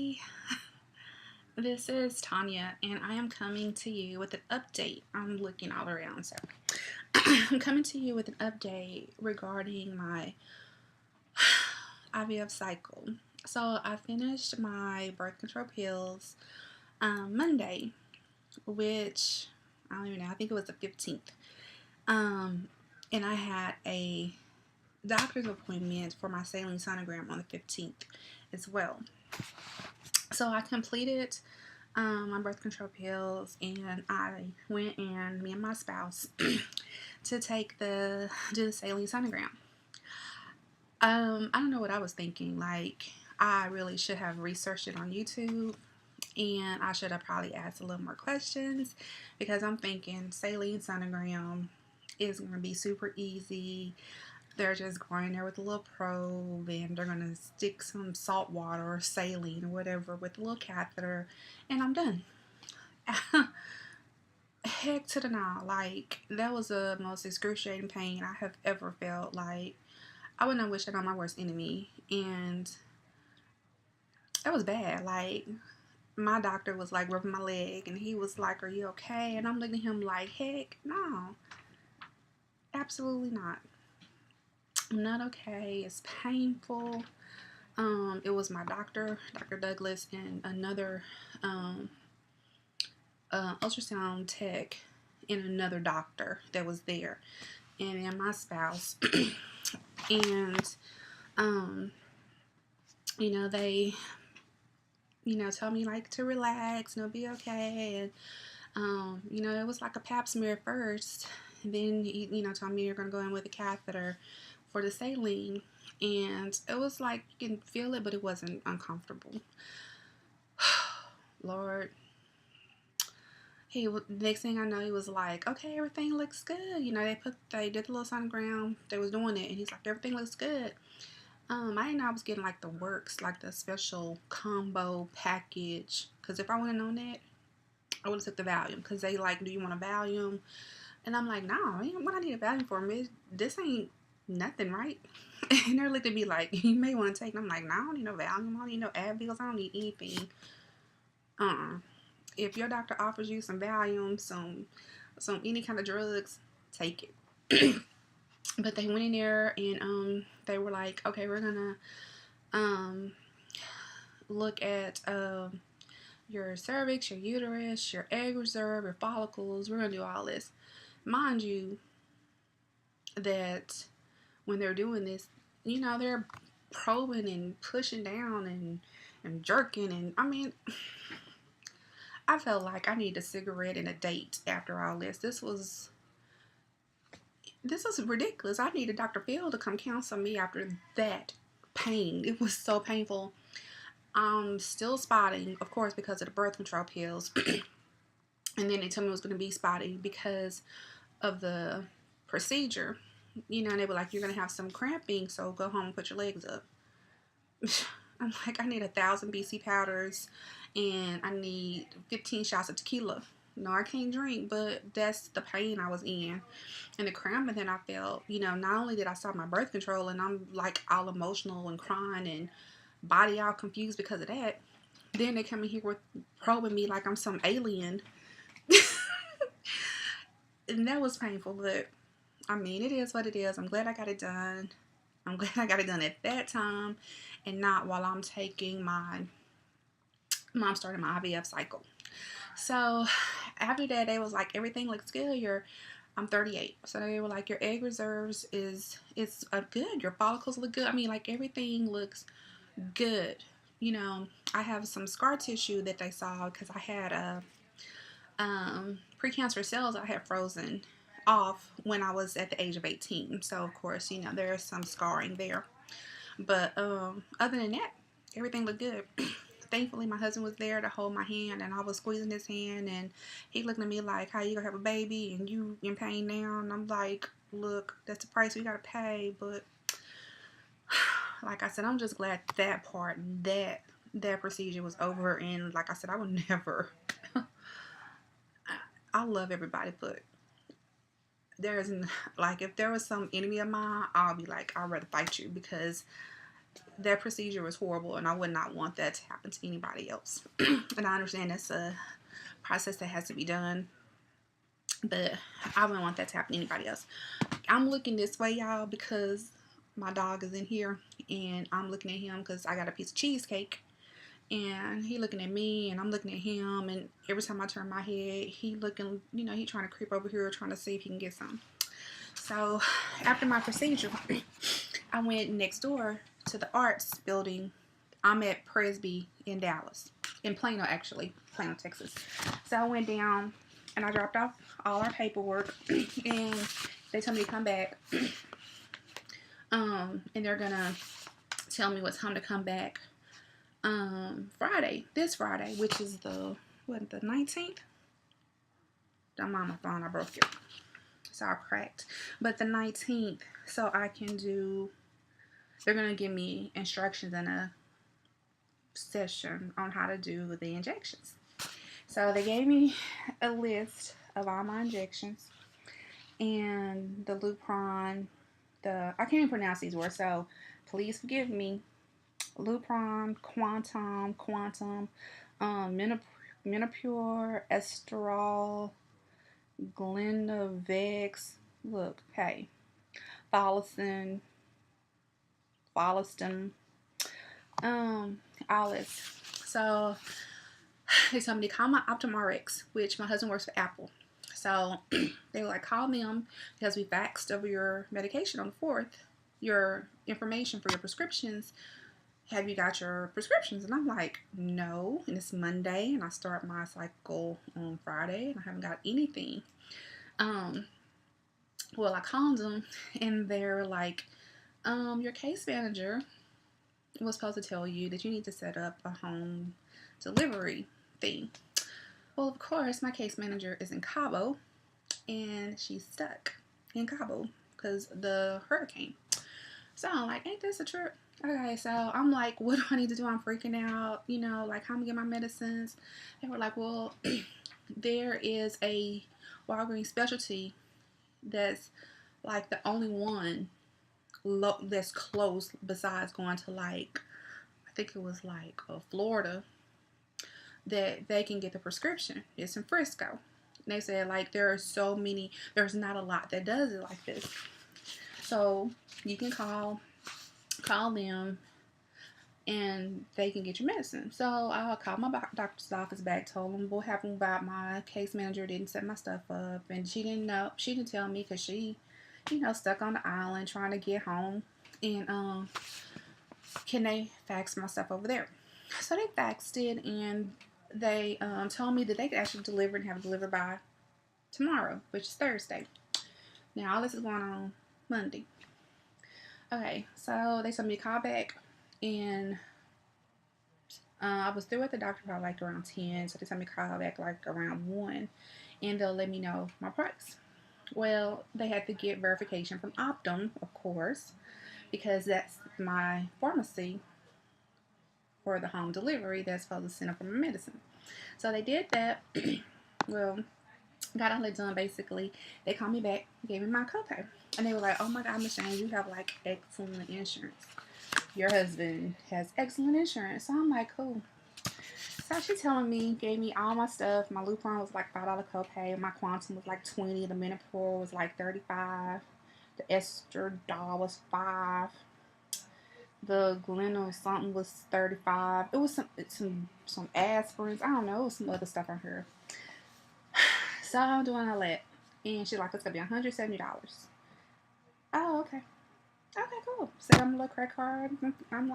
Hey, this is Tanya, and I am coming to you with an update. I'm looking all around, so I'm coming to you with an update regarding my IVF cycle. So I finished my birth control pills Monday, which I don't even know. I think it was the 15th. And I had a doctor's appointment for my saline sonogram on the 15th as well. So I completed my birth control pills, and I went in, me and my spouse, to do the saline sonogram. I don't know what I was thinking. Like, I really should have researched it on YouTube, and I should have probably asked a little more questions, because I'm thinking saline sonogram is going to be super easy. They're just going there with a little probe, and they're going to stick some salt water or saline or whatever with a little catheter, and I'm done. Heck to the nah. Like, that was the most excruciating pain I have ever felt. Like, I would not wish that on my worst enemy. And that was bad. Like, my doctor was like rubbing my leg, and he was like, "Are you okay?" And I'm looking at him like, "Heck no, absolutely not. I'm not okay. It's painful." It was my doctor, Dr. Douglas, and another ultrasound tech, and another doctor that was there, and then my spouse. And they tell me like to relax and it'll be okay. And it was like a pap smear first, and then told me you're gonna go in with a catheter for the saline. And it was like you can feel it, but it wasn't uncomfortable. Lord. Next thing I know, he was like, "Okay, everything looks good." They did the little sonogram. They was doing it, and he's like, "Everything looks good." I didn't know I was getting like the works, like the special combo package. Cause if I would have known that, I would have took the Valium. Cause they like, "Do you want a Valium?" And I'm like, "No, what I need a Valium for? This ain't nothing, right?" And they're looking at me like, "You may want to take." And I'm like, "No, I don't need no Valium. I don't need no Advils. I don't need anything." If your doctor offers you some Valium, some any kind of drugs, take it. But they went in there, and they were like, "Okay, we're gonna look at your cervix, your uterus, your egg reserve, your follicles. We're gonna do all this." Mind you, that when they're doing this, they're probing and pushing down and jerking, and I mean, I felt like I needed a cigarette and a date after all this. This was ridiculous. I needed Dr. Phil to come counsel me after that pain. It was so painful. I'm still spotting, of course, because of the birth control pills. And then they told me it was going to be spotty because of the procedure. And they were like, "You're going to have some cramping, so go home and put your legs up." I'm like, I need 1,000 BC powders, and I need 15 shots of tequila. No, I can't drink, but that's the pain I was in. And the cramping that I felt, not only did I stop my birth control, and I'm like all emotional and crying and body all confused because of that, then they come in here with probing me like I'm some alien. And that was painful, but I mean, it is what it is. I'm glad I got it done. I'm glad I got it done at that time and not while I'm taking mom started my IVF cycle. So after that, they was like, "Everything looks good. I'm 38." So they were like, "Your egg reserves it's good. Your follicles look good. I mean, like, everything looks good." I have some scar tissue that they saw because I had precancerous cells I had frozen off when I was at the age of 18. So of course, there's some scarring there. But other than that, everything looked good. Thankfully, my husband was there to hold my hand, and I was squeezing his hand, and he looked at me like, "How you gonna have a baby and you in pain now?" And I'm like, "Look, that's the price we gotta pay." But like I said, I'm just glad that procedure was over. And like I said, I would never. I love everybody, but there's like, if there was some enemy of mine, I'll be like, "I'd rather fight you," because That procedure was horrible, and I would not want that to happen to anybody else. And I understand that's a process that has to be done, but I wouldn't want that to happen to anybody else. I'm looking this way, y'all, because my dog is in here, and I'm looking at him because I got a piece of cheesecake, and he looking at me, and I'm looking at him, and every time I turn my head, he looking, he trying to creep over here, trying to see if he can get some. So after my procedure, I went next door to the arts building. I'm at Presby in Dallas, in Plano actually, Plano, Texas. So I went down and I dropped off all our paperwork, and they told me to come back. And they're gonna tell me what time to come back. This Friday, which is the 19th. I'm on my phone. I broke it, so I cracked. But the 19th, so I can do. They're gonna give me instructions and a session on how to do the injections. So they gave me a list of all my injections and the Lupron, I can't even pronounce these words, so please forgive me. Lupron, Quantum, Menopur, Esterol, Glenovex, look, hey, Folliston, all this. So they told me to call my OptumRx, which my husband works for Apple. So they were like, call them because we faxed over your medication on the 4th, your information for your prescriptions. Have you got your prescriptions? And I'm like, no. And it's Monday, and I start my cycle on Friday, and I haven't got anything. Well, I called them, and they're like, your case manager was supposed to tell you that you need to set up a home delivery thing. Well, of course, my case manager is in Cabo, and she's stuck in Cabo because the hurricane. So I'm like, ain't this a trip? Okay, so I'm like, what do I need to do? I'm freaking out, like how I'm gonna get my medicines. They were like, well, there is a Walgreens specialty that's like the only one that's close besides going to I think it was Florida, that they can get the prescription. It's in Frisco. And they said there are so many, there's not a lot that does it like this. So you can call them and they can get your medicine. So I called my doctor's office back, told them what happened about my case manager didn't set my stuff up, and she didn't know. She didn't tell me because she, stuck on the island trying to get home. And can they fax my stuff over there? So they faxed it, and they told me that they could actually deliver and have it delivered by tomorrow, which is Thursday. Now all this is going on Monday. Okay, so they told me to call back, and I was through at the doctor probably around 10, so they told me to call back around 1, and they'll let me know my price. Well, they had to get verification from Optum, of course, because that's my pharmacy for the home delivery that's supposed to send up for my medicine. So they did that. Well, got all that done basically. They called me back, gave me my copay, and they were like, oh my God, Miss Jane, you have excellent insurance. Your husband has excellent insurance. So I'm like, cool. So she telling me, gave me all my stuff. My Lupron was $5 copay. My Quantum was $20. The Menopur was $35. The Estradiol was $5. The Gleno something was $35. It was some aspirins. I don't know. It was some other stuff on here. So I'm doing all that. And she's like, it's going to be $170. Oh, okay. Okay, cool. Set up my little credit card. I'm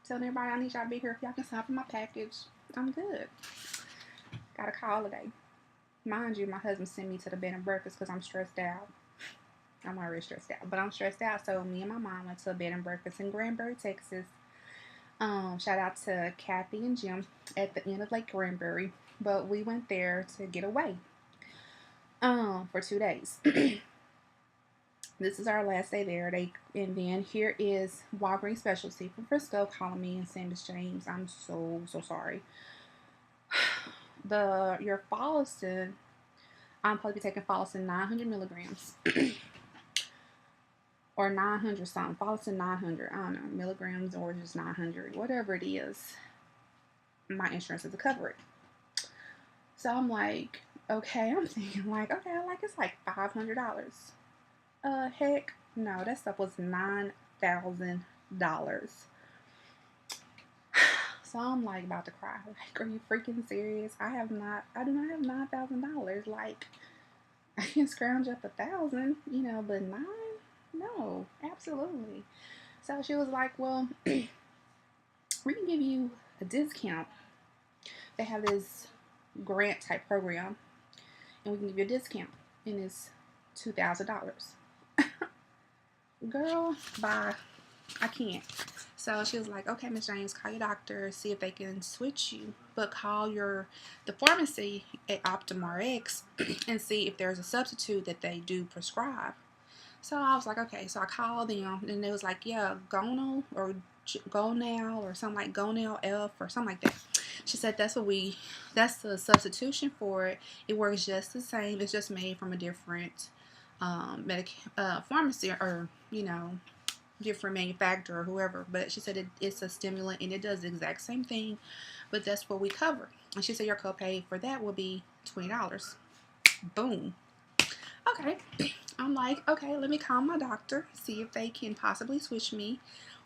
telling everybody I need y'all to be here if y'all can sign for my package. I'm good. Got a call today. Mind you, my husband sent me to the bed and breakfast because I'm stressed out. I'm already stressed out, but I'm stressed out. So me and my mom went to a bed and breakfast in Granbury, Texas. Shout out to Kathy and Jim at the end of Lake Granbury. But we went there to get away for 2 days. This is our last day there. And then here is Walgreens Specialty from Frisco calling me and saying, Miss James, I'm so sorry. Your Folliston, I'm supposed to be taking Folliston 900 milligrams. or 900 something. Fall to 900. I don't know, milligrams or just 900, whatever it is. My insurance is to cover it. So I'm like, okay, I'm thinking like, okay, like it's like $500. Heck, no, that stuff was $9,000. So I'm like about to cry. Like, are you freaking serious? I do not have $9,000. Like, I can scrounge up 1,000, but nine? No, absolutely. So she was like, well, we can give you a discount. They have this grant type program, and we can give you a discount, and it's $2,000. Girl, bye. I can't. So she was like, okay, Miss James, call your doctor, see if they can switch you. But call the pharmacy at OptumRx and see if there's a substitute that they do prescribe. So I was like, okay. So I called them, and they was like, yeah, Gonal or Gonal or something like Gonal F or something like that. She said that's the substitution for it. It works just the same. It's just made from a different pharmacy or different manufacturer or whoever. But she said it's a stimulant and it does the exact same thing, but that's what we cover. And she said your copay for that will be $20. Boom. Okay. I'm like, okay, let me call my doctor, see if they can possibly switch me.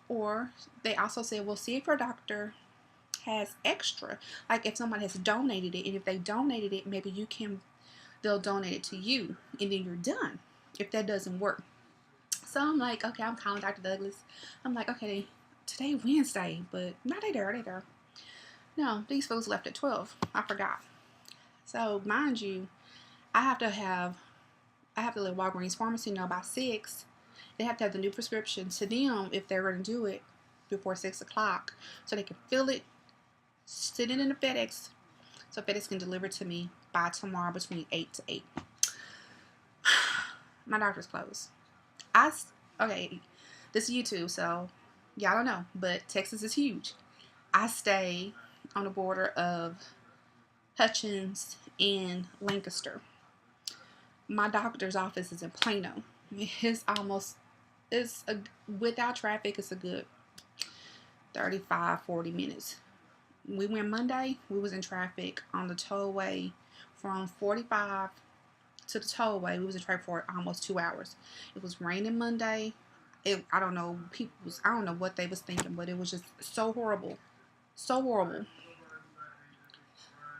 Or they also said, well, see if your doctor has extra. Like if someone has donated it, and if they donated it, maybe they'll donate it to you, and then you're done. If that doesn't work. So I'm like, okay, I'm calling Dr. Douglas. I'm like, okay, today Wednesday, but no, they there. No, these folks left at 12. I forgot. So mind you, I have to let Walgreens Pharmacy know by 6. They have to have the new prescription to them if they're going to do it before 6 o'clock, so they can fill it, sit it in the FedEx, so FedEx can deliver it to me by tomorrow between 8 to 8. My doctor's closed. Okay, this is YouTube, so y'all don't know, but Texas is huge. I stay on the border of Hutchins and Lancaster. My doctor's office is in Plano. Without traffic, it's a good 35-40 minutes. We went Monday, we was in traffic on the tollway from 45 to the tollway. We was in traffic for almost 2 hours. It was raining Monday. I don't know, I don't know what they was thinking, but it was just so horrible. So horrible.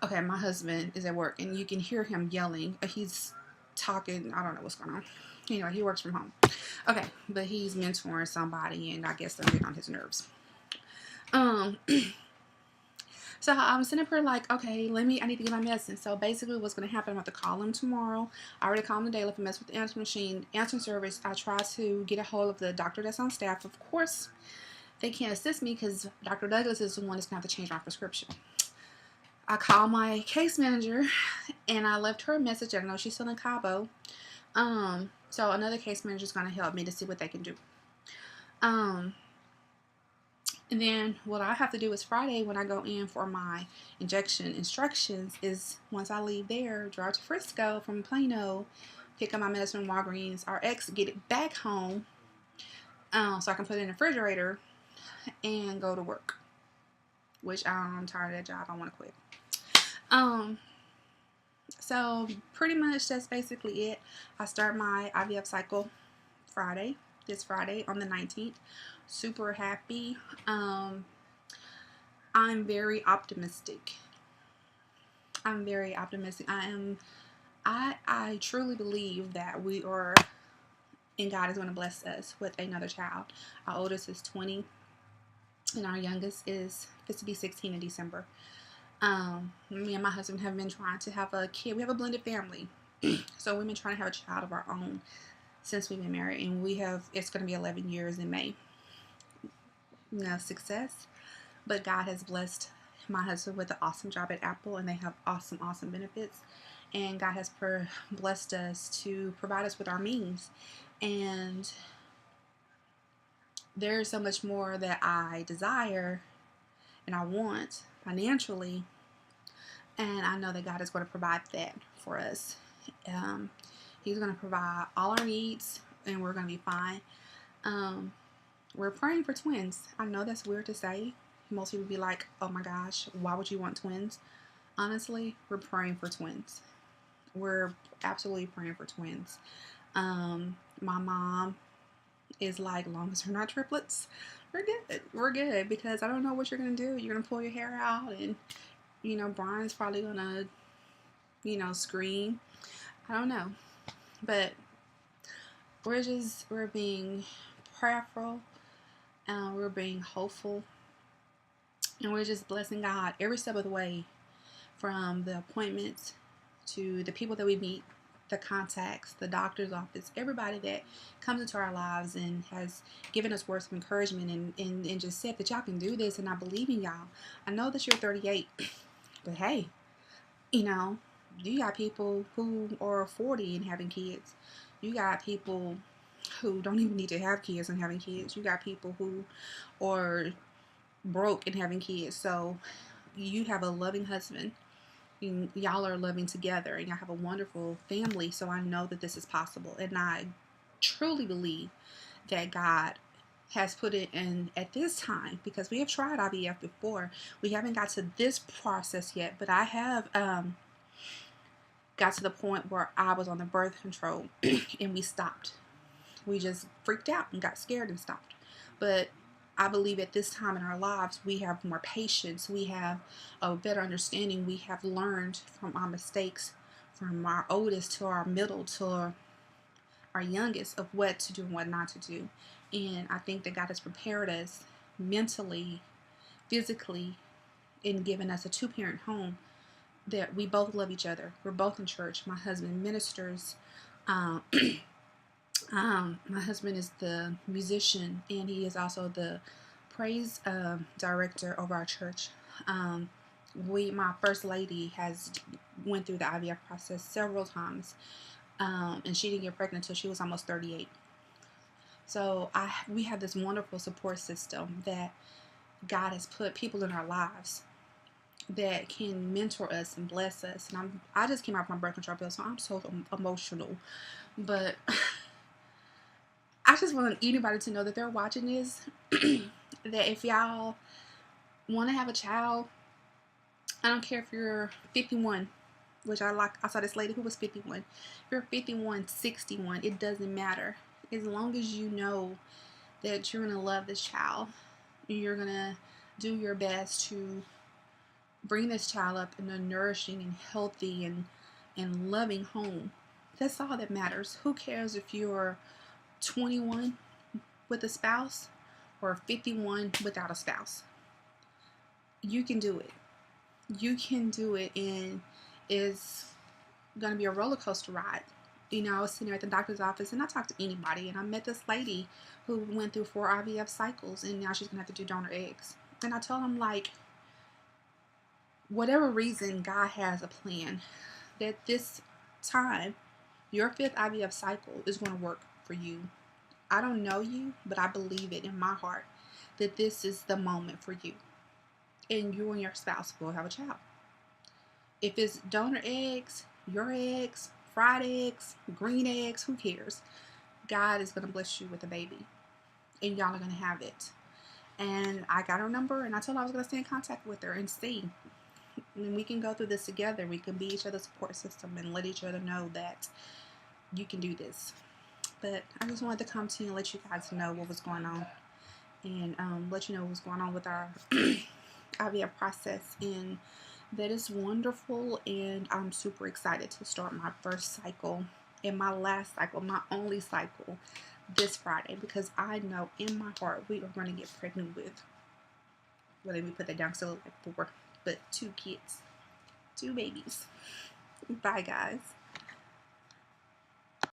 Okay, my husband is at work, and you can hear him yelling. He's talking. I don't know what's going on. Anyway, he works from home. Okay, but he's mentoring somebody, and I guess they're getting on his nerves. So I'm sitting up here like, okay, I need to get my medicine. So basically what's going to happen, I'm going to call him tomorrow. I already called him today, left a mess with the answering machine, answering service. I try to get a hold of the doctor that's on staff. Of course, they can't assist me because Dr. Douglas is the one that's going to have to change my prescription. I called my case manager, and I left her a message. I know she's still in Cabo. So another case manager is going to help me to see what they can do. And then what I have to do is Friday when I go in for my injection instructions is once I leave there, drive to Frisco from Plano, pick up my medicine from Walgreens RX, get it back home so I can put it in the refrigerator and go to work. Which I'm tired of that job. I want to quit. So pretty much that's basically it. I start my IVF cycle this Friday on the 19th. Super happy. I'm very optimistic. I truly believe that we are, and God is going to bless us with another child. Our oldest is 20, and our youngest is to be 16 in December. Me and my husband have been trying to have a kid. We have a blended family, so we've been trying to have a child of our own since we've been married, and it's going to be 11 years in May. No success, but God has blessed my husband with an awesome job at Apple, and they have awesome benefits, and God has blessed us to provide us with our means, and there's so much more that I desire and I want financially, and I know that God is going to provide that for us. He's going to provide all our needs, and we're going to be fine. Um, we're praying for twins. I know that's weird to say. Most people be like, oh my gosh, why would you want twins? Honestly, we're praying for twins. We're absolutely praying for twins. My mom is like, long as they're not triplets, we're good. We're good, because I don't know what you're gonna do. You're gonna pull your hair out, and Brian's probably gonna scream. I don't know, but we're being prayerful, and we're being hopeful, and we're just blessing God every step of the way, from the appointments to the people that we meet, the contacts, the doctor's office, everybody that comes into our lives and has given us words of encouragement, and just said that y'all can do this, and I believe in y'all. I know that you're 38, but hey, you got people who are 40 and having kids. You got people who don't even need to have kids and having kids. You got people who are broke and having kids. So you have a loving husband. Y'all are loving together, and y'all have a wonderful family. So I know that this is possible, and I truly believe that God has put it in at this time, because we have tried IVF before. We haven't got to this process yet, but I have got to the point where I was on the birth control and we stopped. We just freaked out and got scared and stopped. But I believe at this time in our lives, we have more patience. We have a better understanding. We have learned from our mistakes, from our oldest to our middle to our youngest, of what to do and what not to do. And I think that God has prepared us mentally, physically, in giving us a two-parent home that we both love each other. We're both in church. My husband ministers. Um, my husband is the musician, and he is also the praise director over our church. My first lady has went through the IVF process several times, and she didn't get pregnant until she was almost 38. So we have this wonderful support system that God has put people in our lives that can mentor us and bless us. And I just came out of my birth control pill, so I'm so emotional. But I just want anybody to know that they're watching this, that if y'all want to have a child, I don't care if you're 51, which I saw this lady who was 51. If you're 51, 61, it doesn't matter. As long as you know that you're going to love this child, you're going to do your best to bring this child up in a nourishing and healthy and loving home. That's all that matters. Who cares if you're 21 with a spouse or 51 without a spouse? You can do it. You can do it, and it's going to be a roller coaster ride. I was sitting there at the doctor's office, and I talked to anybody, and I met this lady who went through 4 IVF cycles, and now she's going to have to do donor eggs. And I told him, like, whatever reason, God has a plan that this time, your 5th IVF cycle is going to work for you. I don't know you, but I believe it in my heart that this is the moment for you. And you and your spouse will have a child. If it's donor eggs, your eggs, fried eggs, green eggs, who cares? God is going to bless you with a baby. And y'all are going to have it. And I got her number, and I told her I was going to stay in contact with her and see. And we can go through this together. We can be each other's support system and let each other know that you can do this. But I just wanted to come to you and let you guys know what was going on, and let you know what was going on with our IVF process, and that is wonderful. And I'm super excited to start my first cycle and my last cycle, my only cycle, this Friday, because I know in my heart we are going to get pregnant with, well, let me put that down, so like 4, but 2 kids, 2 babies. Bye, guys.